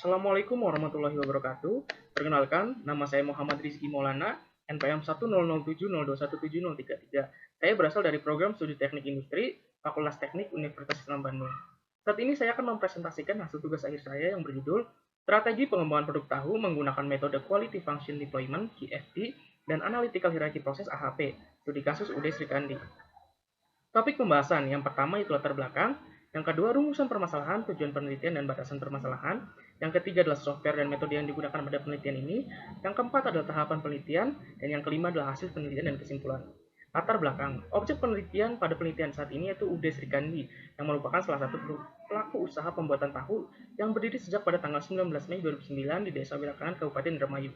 Assalamualaikum warahmatullahi wabarakatuh. Perkenalkan, nama saya Muhammad Rizky Maulana, NPM 10070217033. Saya berasal dari program studi teknik industri, Fakultas Teknik Universitas Islam Bandung. Saat ini saya akan mempresentasikan hasil tugas akhir saya yang berjudul Strategi Pengembangan Produk Tahu menggunakan metode Quality Function Deployment (QFD) dan Analytical Hierarchy Process (AHP), studi kasus UD Sri Kandi. Topik pembahasan yang pertama itu latar belakang, yang kedua rumusan permasalahan, tujuan penelitian dan batasan permasalahan, yang ketiga adalah software dan metode yang digunakan pada penelitian ini, yang keempat adalah tahapan penelitian, dan yang kelima adalah hasil penelitian dan kesimpulan. Latar belakang, objek penelitian pada penelitian saat ini yaitu UD Sri Kandi, yang merupakan salah satu pelaku usaha pembuatan tahu yang berdiri sejak pada tanggal 19 Mei 2009 di Desa Wirakangan, Kabupaten Indramayu.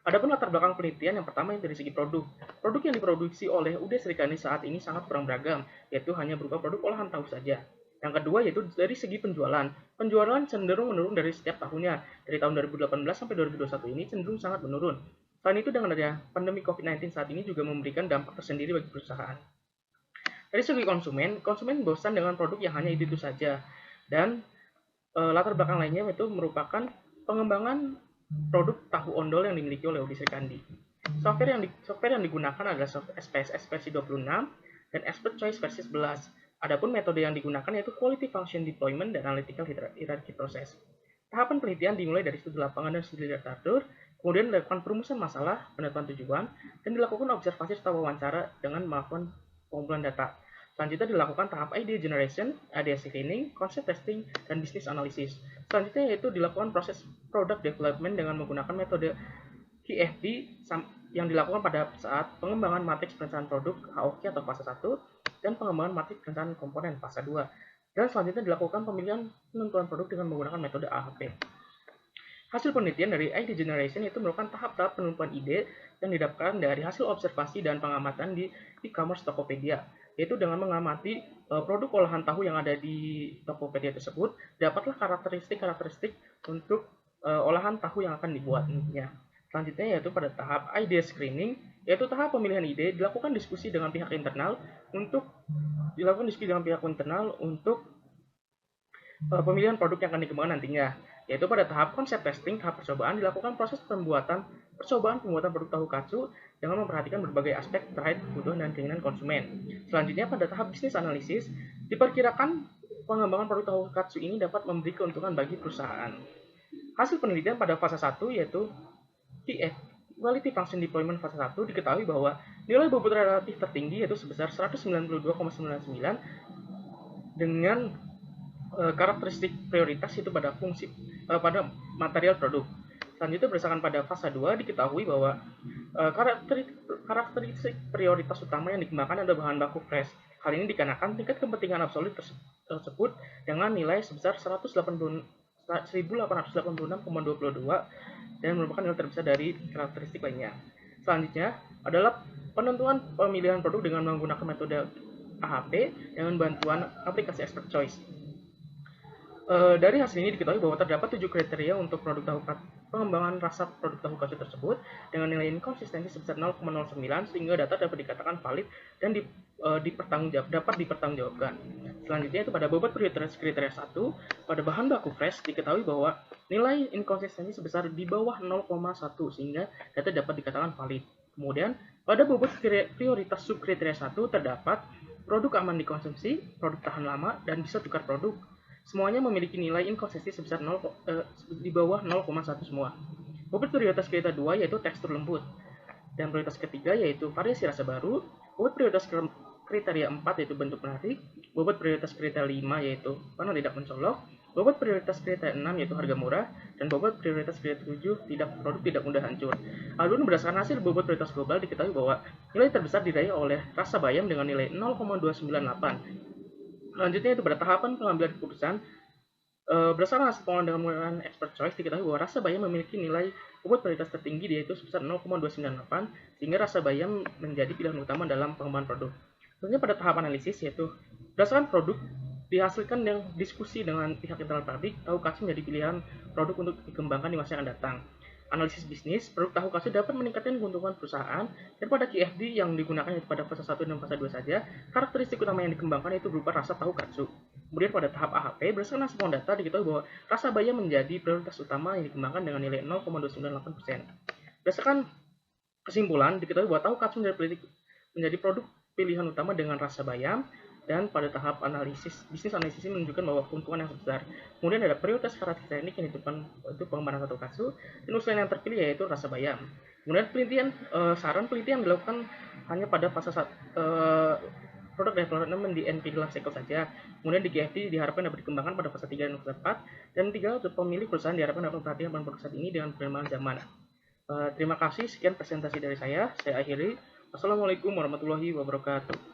Adapun latar belakang penelitian yang pertama yang dari segi produk. Produk yang diproduksi oleh UD Sri Kandi saat ini sangat kurang beragam, yaitu hanya berupa produk olahan tahu saja. Yang kedua yaitu dari segi penjualan. Penjualan cenderung menurun dari setiap tahunnya. Dari tahun 2018 sampai 2021 ini cenderung sangat menurun. Selain itu dengan adanya pandemi COVID-19 saat ini juga memberikan dampak tersendiri bagi perusahaan. Dari segi konsumen bosan dengan produk yang hanya itu saja. Dan latar belakang lainnya itu merupakan pengembangan produk tahu ondol yang dimiliki oleh UD Sri Kandi. Software yang digunakan adalah SPSS versi 26 dan Expert Choice versi 11. Adapun metode yang digunakan yaitu Quality Function Deployment dan Analytical Hierarchy Process. Tahapan penelitian dimulai dari studi lapangan dan studi literatur, kemudian dilakukan perumusan masalah, penentuan tujuan, dan dilakukan observasi serta wawancara dengan melakukan pengumpulan data. Selanjutnya dilakukan tahap idea generation, idea screening, concept testing, dan business analysis. Selanjutnya yaitu dilakukan proses product development dengan menggunakan metode QFD yang dilakukan pada saat pengembangan matriks perencanaan produk HOQ atau fase 1 dan pengembangan matriks perencanaan komponen fase 2. Dan selanjutnya dilakukan pemilihan penentuan produk dengan menggunakan metode AHP. Hasil penelitian dari idea generation itu merupakan tahap-tahap penentuan ide yang didapatkan dari hasil observasi dan pengamatan di e-commerce Tokopedia, yaitu dengan mengamati produk olahan tahu yang ada di Tokopedia tersebut, dapatlah karakteristik untuk olahan tahu yang akan dibuatnya. Selanjutnya yaitu pada tahap idea screening, yaitu tahap pemilihan ide, dilakukan diskusi dengan pihak internal untuk pemilihan produk yang akan dikembangkan nantinya. Yaitu pada tahap konsep testing, tahap percobaan, dilakukan proses percobaan pembuatan produk tahu katsu dengan memperhatikan berbagai aspek terkait kebutuhan dan keinginan konsumen. Selanjutnya pada tahap bisnis analisis, diperkirakan pengembangan produk tahu katsu ini dapat memberi keuntungan bagi perusahaan. Hasil penelitian pada fase 1 yaitu Quality Function Deployment fase 1 diketahui bahwa nilai bobot relatif tertinggi yaitu sebesar 192,99 dengan karakteristik prioritas itu pada material produk. Selanjutnya berdasarkan pada fase 2 diketahui bahwa karakteristik prioritas utama yang dikembangkan adalah bahan baku fresh. Hal ini dikarenakan tingkat kepentingan absolut tersebut dengan nilai sebesar 1886,22 dan merupakan nilai terbesar dari karakteristik lainnya. Selanjutnya adalah penentuan pemilihan produk dengan menggunakan metode AHP dengan bantuan aplikasi Expert Choice. Dari hasil ini diketahui bahwa terdapat 7 kriteria untuk pengembangan rasa produk tahu katsu tersebut dengan nilai inkonsistensi sebesar 0,09 sehingga data dapat dikatakan valid dan dapat dipertanggungjawabkan. Selanjutnya itu pada bobot prioritas kriteria 1, pada bahan baku fresh diketahui bahwa nilai inkonsistensi sebesar di bawah 0,1 sehingga data dapat dikatakan valid. Kemudian pada bobot prioritas subkriteria 1 terdapat produk aman dikonsumsi, produk tahan lama, dan bisa tukar produk. Semuanya memiliki nilai inkonsistensi sebesar di bawah 0,1 semua. Bobot prioritas kriteria 2 yaitu tekstur lembut. Dan prioritas ketiga yaitu variasi rasa baru. Bobot prioritas kriteria 4 yaitu bentuk menarik. Bobot prioritas kriteria 5 yaitu warna tidak mencolok. Bobot prioritas kriteria 6 yaitu harga murah. Dan bobot prioritas kriteria 7 produk tidak mudah hancur. Lalu berdasarkan hasil bobot prioritas global diketahui bahwa nilai terbesar diraih oleh rasa bayam dengan nilai 0,298. Selanjutnya itu pada tahapan pengambilan keputusan, berdasarkan hasil pengambilan expert choice diketahui bahwa rasa bayam memiliki nilai bobot prioritas tertinggi yaitu sebesar 0,298 sehingga rasa bayam menjadi pilihan utama dalam pengembangan produk. Selanjutnya pada tahap analisis yaitu berdasarkan produk dihasilkan yang diskusi dengan pihak internal pabrik, tahu katsu menjadi pilihan produk untuk dikembangkan di masa yang akan datang. Analisis bisnis, produk tahu katsu dapat meningkatkan keuntungan perusahaan, dan pada QFD yang digunakan pada fase 1 dan fase 2 saja, karakteristik utama yang dikembangkan itu berupa rasa tahu katsu. Kemudian pada tahap AHP, berdasarkan hasil data diketahui bahwa rasa bayam menjadi prioritas utama yang dikembangkan dengan nilai 0,298%. Berdasarkan kesimpulan, diketahui bahwa tahu katsu menjadi produk pilihan utama dengan rasa bayam, dan pada tahap bisnis analisis menunjukkan bahwa keuntungan yang sebesar. Kemudian ada prioritas karakteristik teknik yang ditentukan untuk pengembangan satu katsu, dan usulan yang terpilih yaitu rasa bayam. Kemudian saran penelitian dilakukan hanya pada fase produk development di NPD life cycle saja. Kemudian di GFD diharapkan dapat dikembangkan pada fase 3 dan fase 4. Dan 3, untuk pemilik perusahaan diharapkan dapat memperhatikan produk saat ini dengan perkembangan zaman. Terima kasih, sekian presentasi dari saya. Saya akhiri. Wassalamualaikum warahmatullahi wabarakatuh.